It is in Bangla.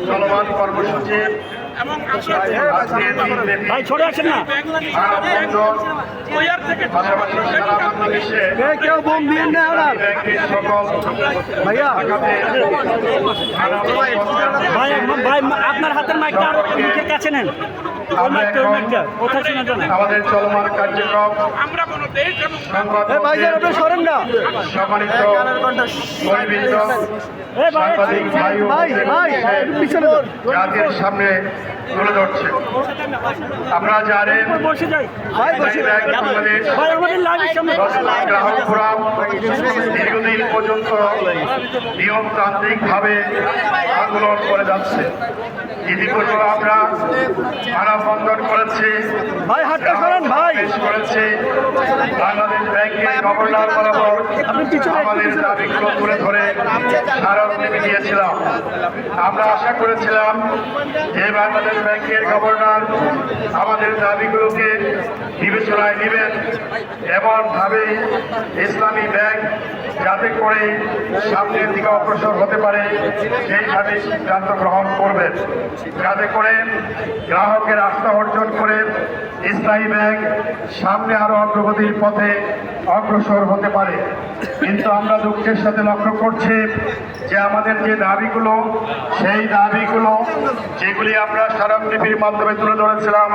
চলমান কর্মসূচি ভাই ছড়ে আছেন না পাশাপাশি সারা বাংলাদেশে কেউ বোম দিয়ে না সকল ভাইয়া ভাই ভাই আপনার হাতের মাইকটা আর মুখের কাছে নেন আমাদের চলমান কার্যক্রম সরেন না সম্মানিত বন্ধুবৃন্দ, সাংবাদিক জাতির সামনে তুলে ধরছে। আপনারা জানেন গ্রাহক ফোরাম দীর্ঘদিন পর্যন্ত নিয়মতান্ত্রিকভাবে আন্দোলন করে যাচ্ছে। ইতিপূর্বে আমরা মানববন্ধন করেছি, পেশ করেছি, বাংলাদেশ ব্যাংকের গভর্নর বরাবর আমাদের দাবিগুলো তুলে ধরে স্মারকলিপি দিয়েছিলাম। আমরা আশা করেছিলাম যে বাংলাদেশ ব্যাংকের গভর্নর আমাদের দাবিগুলোকে বিবেচনায় নেবেন, এমনভাবে ইসলামী ব্যাংক যাতে করে সামনের দিকে অগ্রসর হতে পারে সেইভাবে সিদ্ধান্ত গ্রহণ করবেন, যাতে করে গ্রাহকের আস্থা অর্জন করে ইসলামী ব্যাংক সামনে আরো অগ্রগতির পথে অগ্রসর হতে পারে। কিন্তু আমরা দুঃখের সাথে লক্ষ্য করছি যে আমাদের যে দাবিগুলো, সেই দাবিগুলো যেগুলি আমরা স্মারকলিপির মাধ্যমে তুলে ধরেছিলাম,